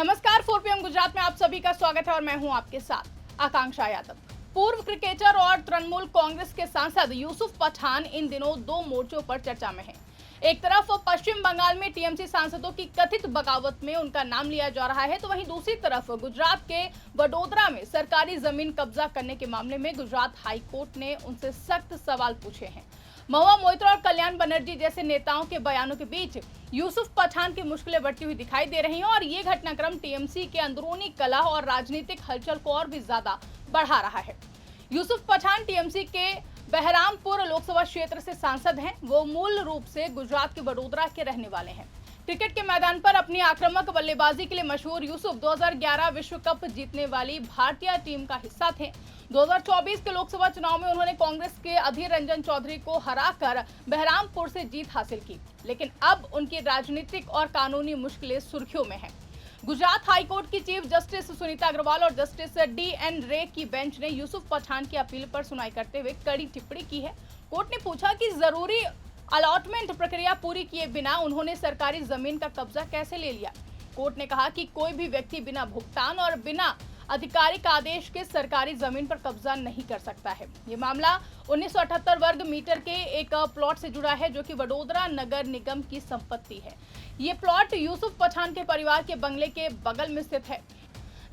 नमस्कार, 4 PM गुजरात में आप सभी का स्वागत है और मैं हूं आपके साथ आकांक्षा यादव। पूर्व क्रिकेटर और तृणमूल कांग्रेस के सांसद यूसुफ पठान इन दिनों दो मोर्चों पर चर्चा में हैं। एक तरफ पश्चिम बंगाल में टीएमसी सांसदों की कथित बगावत में उनका नाम लिया जा रहा है, तो वहीं दूसरी तरफ गुजरात के वडोदरा में सरकारी जमीन कब्जा करने के मामले में गुजरात हाई कोर्ट ने उनसे सख्त सवाल पूछे हैं। महुआ मोइत्रा और कल्याण बनर्जी जैसे नेताओं के बयानों के बीच यूसुफ पठान की मुश्किलें बढ़ती हुई दिखाई दे रही हैं और ये घटनाक्रम टीएमसी के अंदरूनी कलह और राजनीतिक हलचल को और भी ज्यादा बढ़ा रहा है। यूसुफ पठान टीएमसी के बहरामपुर लोकसभा क्षेत्र से सांसद हैं। वो मूल रूप से गुजरात के वडोदरा के रहने वाले हैं। क्रिकेट के मैदान पर अपनी आक्रामक बल्लेबाजी के लिए मशहूर यूसुफ 2011 विश्व कप जीतने वाली भारतीय टीम का हिस्सा थे। 2024 के लोकसभा चुनाव में उन्होंने कांग्रेस के अधीर रंजन चौधरी को हराकर बहरामपुर से जीत हासिल की, लेकिन अब उनकी राजनीतिक और कानूनी मुश्किलें सुर्खियों में हैं। गुजरात हाई कोर्ट की चीफ जस्टिस सुनीता अग्रवाल और जस्टिस DN रे की बेंच ने यूसुफ पठान की अपील पर सुनवाई करते हुए कड़ी टिप्पणी की है। कोर्ट ने पूछा कि जरूरी अलॉटमेंट प्रक्रिया पूरी किए बिना उन्होंने सरकारी जमीन का कब्जा कैसे ले लिया। कोर्ट ने कहा कि कोई भी व्यक्ति बिना भुगतान और बिना आधिकारिक आदेश के सरकारी जमीन पर कब्जा नहीं कर सकता है। ये मामला 1978 वर्ग मीटर के एक प्लॉट से जुड़ा है, जो कि वडोदरा नगर निगम की संपत्ति है। ये प्लॉट यूसुफ पठान के परिवार के बंगले के बगल में स्थित है,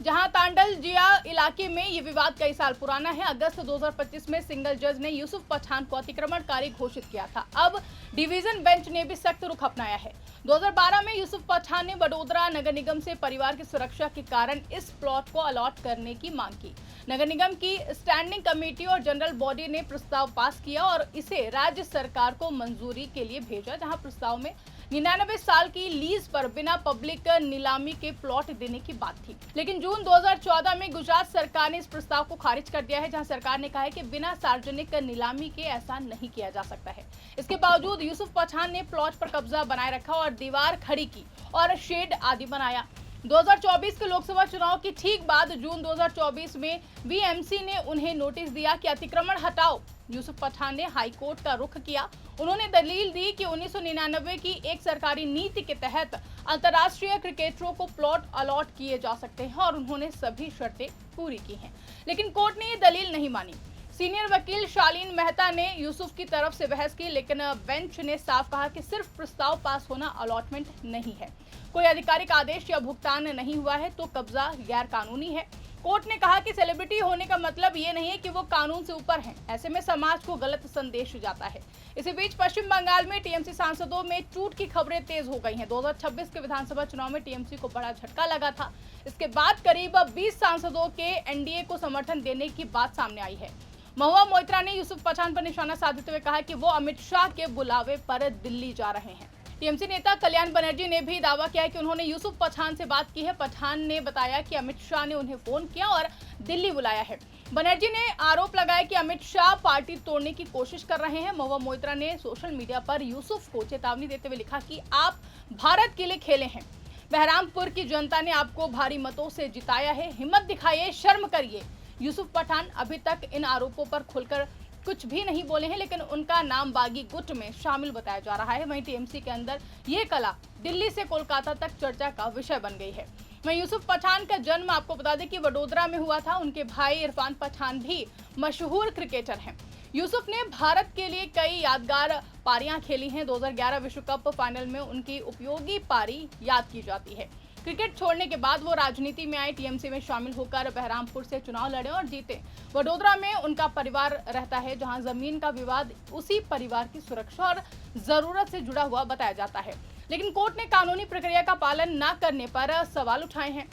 जहां तांडलजिया इलाके में ये विवाद कई साल पुराना है। अगस्त 2025 में सिंगल जज ने यूसुफ पठान को अतिक्रमणकारी घोषित किया था। अब डिवीजन बेंच ने भी सख्त रुख अपनाया है। 2012 में यूसुफ पठान ने वडोदरा नगर निगम से परिवार की सुरक्षा के कारण इस प्लॉट को अलॉट करने की मांग की। नगर निगम की स्टैंडिंग कमेटी और जनरल बॉडी ने प्रस्ताव पास किया और इसे राज्य सरकार को मंजूरी के लिए भेजा, जहां प्रस्ताव में 99 साल की लीज पर बिना पब्लिक नीलामी के प्लॉट देने की बात थी। लेकिन जून 2014 में गुजरात सरकार ने इस प्रस्ताव को खारिज कर दिया है, जहां सरकार ने कहा है कि बिना सार्वजनिक नीलामी के ऐसा नहीं किया जा सकता है। इसके बावजूद यूसुफ पठान ने प्लॉट पर कब्जा बनाए रखा और दीवार खड़ी की और शेड आदि बनाया। 2024 के लोकसभा चुनाव की ठीक बाद जून 2024 में BMC ने उन्हें नोटिस दिया कि अतिक्रमण हटाओ। यूसुफ पठान ने हाई कोर्ट का रुख किया। उन्होंने दलील दी कि 1999 की एक सरकारी नीति के तहत अंतर्राष्ट्रीय क्रिकेटरों को प्लॉट अलॉट किए जा सकते हैं और उन्होंने सभी शर्तें पूरी की हैं। लेकिन कोर्ट ने ये दलील नहीं मानी। सीनियर वकील शालीन मेहता ने यूसुफ की तरफ से बहस की, लेकिन बेंच ने साफ कहा कि सिर्फ प्रस्ताव पास होना अलॉटमेंट नहीं है। कोई आधिकारिक आदेश या भुगतान नहीं हुआ है तो कब्जा गैर कानूनी है। कोर्ट ने कहा कि सेलिब्रिटी होने का मतलब ये नहीं है कि वो कानून से ऊपर हैं। ऐसे में समाज को गलत संदेश जाता है। इसी बीच पश्चिम बंगाल में टीएमसी सांसदों में टूट की खबरें तेज हो गई हैं। 2026 के विधानसभा चुनाव में टीएमसी को बड़ा झटका लगा था। इसके बाद करीब 20 सांसदों के एनडीए को समर्थन देने की बात सामने आई है। महुआ मोइत्रा ने यूसुफ पठान पर निशाना साधते हुए कहा कि वो अमित शाह के बुलावे पर दिल्ली जा रहे हैं। टीएमसी नेता कल्याण बनर्जी ने भी दावा किया है कि उन्होंने यूसुफ पठान से बात की है। पठान ने बताया कि अमित शाह ने उन्हें फोन किया और दिल्ली बुलाया है। बनर्जी ने आरोप लगाया कि अमित शाह पार्टी तोड़ने की कोशिश कर रहे हैं। महुआ मोइत्रा ने सोशल मीडिया पर यूसुफ को चेतावनी देते हुए लिखा कि आप भारत के लिए खेले हैं। बहरामपुर की जनता ने आपको भारी मतों से जिताया है। हिम्मत दिखाइए, शर्म करिए। यूसुफ पठान अभी तक इन आरोपों पर खुलकर कुछ भी नहीं बोले हैं, लेकिन उनका नाम बागी गुट में शामिल बताया जा रहा है। वहीं टीएमसी के अंदर ये कला दिल्ली से कोलकाता तक चर्चा का विषय बन गई है। वहीं यूसुफ पठान का जन्म आपको बता दें कि वडोदरा में हुआ था। उनके भाई इरफान पठान भी मशहूर क्रिकेटर हैं। यूसुफ ने भारत के लिए कई यादगार पारियां खेली हैं। 2011 विश्व कप फाइनल में उनकी उपयोगी पारी याद की जाती है। क्रिकेट छोड़ने के बाद वो राजनीति में आए। टीएमसी में शामिल होकर बहरामपुर से चुनाव लड़े और जीते। वडोदरा में उनका परिवार रहता है, जहां जमीन का विवाद उसी परिवार की सुरक्षा और जरूरत से जुड़ा हुआ बताया जाता है। लेकिन कोर्ट ने कानूनी प्रक्रिया का पालन न करने पर सवाल उठाए हैं।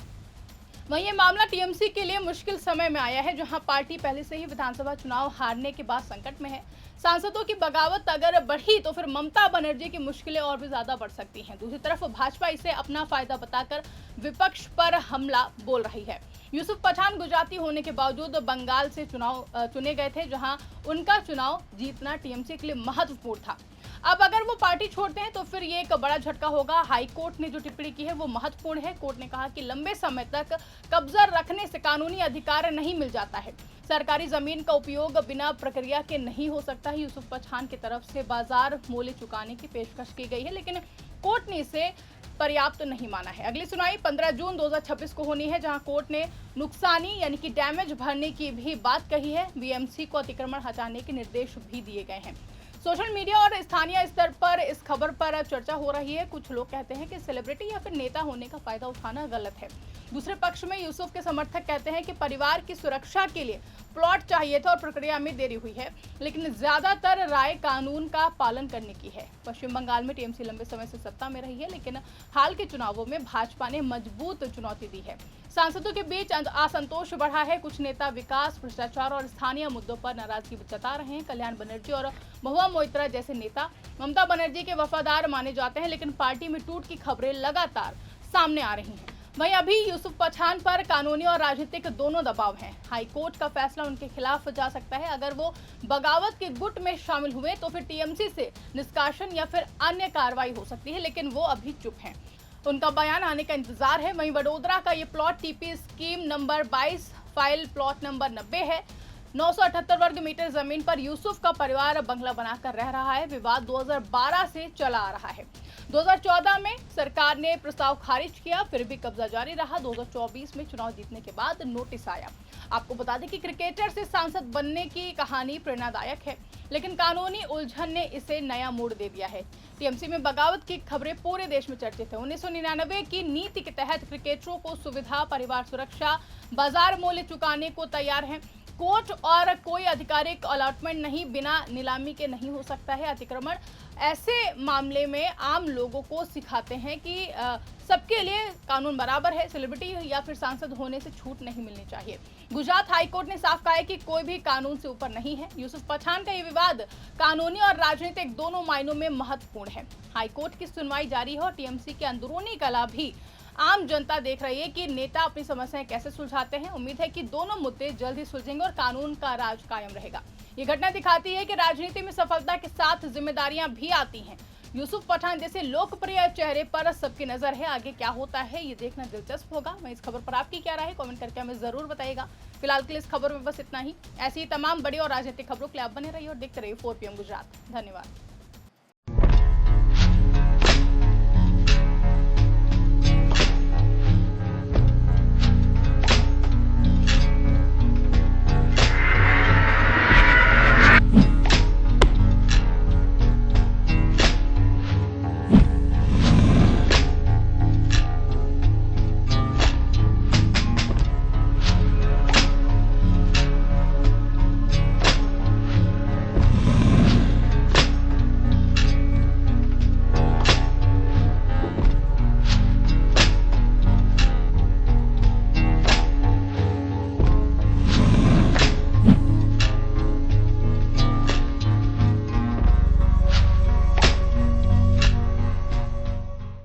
वहीं ये मामला टीएमसी के लिए मुश्किल समय में आया है, जहां पार्टी पहले से ही विधानसभा चुनाव हारने के बाद संकट में है। सांसदों की बगावत अगर बढ़ी तो फिर ममता बनर्जी की मुश्किलें और भी ज्यादा बढ़ सकती हैं। दूसरी तरफ भाजपा इसे अपना फायदा बताकर विपक्ष पर हमला बोल रही है। यूसुफ पठान गुजराती होने के बावजूद बंगाल से चुने गए थे, जहां उनका चुनाव जीतना टीएमसी के लिए महत्वपूर्ण था। अब अगर वो पार्टी छोड़ते हैं तो फिर ये एक बड़ा झटका होगा। हाई कोर्ट ने जो टिप्पणी की है वो महत्वपूर्ण है। कोर्ट ने कहा कि लंबे समय तक कब्जा रखने से कानूनी अधिकार नहीं मिल जाता है। सरकारी जमीन का उपयोग बिना प्रक्रिया के नहीं हो सकता है। यूसुफ पठान की तरफ से बाजार मूल्य चुकाने की पेशकश की गई है, लेकिन कोर्ट ने इसे पर्याप्त नहीं माना है। अगली सुनवाई 15 जून 2026 को होनी है, जहां कोर्ट ने नुकसानी यानी कि डैमेज भरने की भी बात कही है। बीएमसी को अतिक्रमण हटाने के निर्देश भी दिए गए हैं। सोशल मीडिया और स्थानीय स्तर पर इस खबर पर चर्चा हो रही है। कुछ लोग कहते हैं कि सेलिब्रिटी या फिर नेता होने का फायदा उठाना गलत है। दूसरे पक्ष में यूसुफ के समर्थक कहते हैं कि परिवार की सुरक्षा के लिए प्लॉट चाहिए था और प्रक्रिया में देरी हुई है, लेकिन ज्यादातर राय कानून का पालन करने की है। पश्चिम बंगाल में टीएमसी लंबे समय से सत्ता में रही है, लेकिन हाल के चुनावों में भाजपा ने मजबूत चुनौती दी है। सांसदों के बीच असंतोष बढ़ा है। कुछ नेता विकास, भ्रष्टाचार और स्थानीय मुद्दों पर नाराजगी जता रहे हैं। कल्याण बनर्जी और महुआ मोइत्रा जैसे नेता ममता बनर्जी के वफादार माने जाते हैं, लेकिन पार्टी में टूट की खबरें लगातार सामने आ रही हैं। वहीं अभी यूसुफ पठान पर कानूनी और राजनीतिक दोनों दबाव हैं। हाई कोर्ट का फैसला उनके खिलाफ जा सकता है। अगर वो बगावत के गुट में शामिल हुए तो फिर टीएमसी से निष्कासन या फिर अन्य कार्रवाई हो सकती है, लेकिन वो अभी चुप हैं। उनका बयान आने का इंतजार है। वहीं वडोदरा का ये plot TP scheme number 22 file plot number 90 है। 978 वर्ग मीटर जमीन पर यूसुफ का परिवार बंगला बनाकर रह रहा है। विवाद 2012 से चला आ रहा है। 2014 में सरकार ने प्रस्ताव खारिज किया, फिर भी कब्जा जारी रहा। 2024 में चुनाव जीतने के बाद नोटिस आया। आपको बता दें कि क्रिकेटर से सांसद बनने की कहानी प्रेरणादायक है, लेकिन कानूनी उलझन ने इसे नया मोड़ दे दिया है। टीएमसी में बगावत की खबरें पूरे देश में चर्चित है। 1999 की नीति के तहत क्रिकेटरों को सुविधा, परिवार सुरक्षा, बाजार मूल्य चुकाने को तैयार है। कोर्ट और कोई आधिकारिक अलॉटमेंट नहीं, बिना नीलामी के नहीं हो सकता है अतिक्रमण। ऐसे मामले में आम लोगों को सिखाते हैं कि सबके लिए कानून बराबर है। सेलिब्रिटी या फिर सांसद होने से छूट नहीं मिलनी चाहिए। गुजरात हाईकोर्ट ने साफ कहा है कि कोई भी कानून से ऊपर नहीं है। यूसुफ पठान का ये विवाद कानूनी और राजनीतिक दोनों मायनों में महत्वपूर्ण है। हाईकोर्ट की सुनवाई जारी है और टीएमसी के अंदरूनी कला भी आम जनता देख रही है कि नेता अपनी समस्याएं कैसे सुलझाते हैं। उम्मीद है कि दोनों मुद्दे जल्द ही सुलझेंगे और कानून का राज कायम रहेगा। ये घटना दिखाती है कि राजनीति में सफलता के साथ जिम्मेदारियां भी आती हैं। यूसुफ पठान जैसे लोकप्रिय चेहरे पर सबकी नजर है। आगे क्या होता है ये देखना दिलचस्प होगा। मैं इस खबर पर आपकी क्या राय है कमेंट करके हमें जरूर बताइएगा। फिलहाल के लिए इस खबर में बस इतना ही। ऐसी ही तमाम बड़ी और राजनीतिक खबरों के लिए आप बने रहिए और देखते रहिए 4 PM गुजरात। धन्यवाद।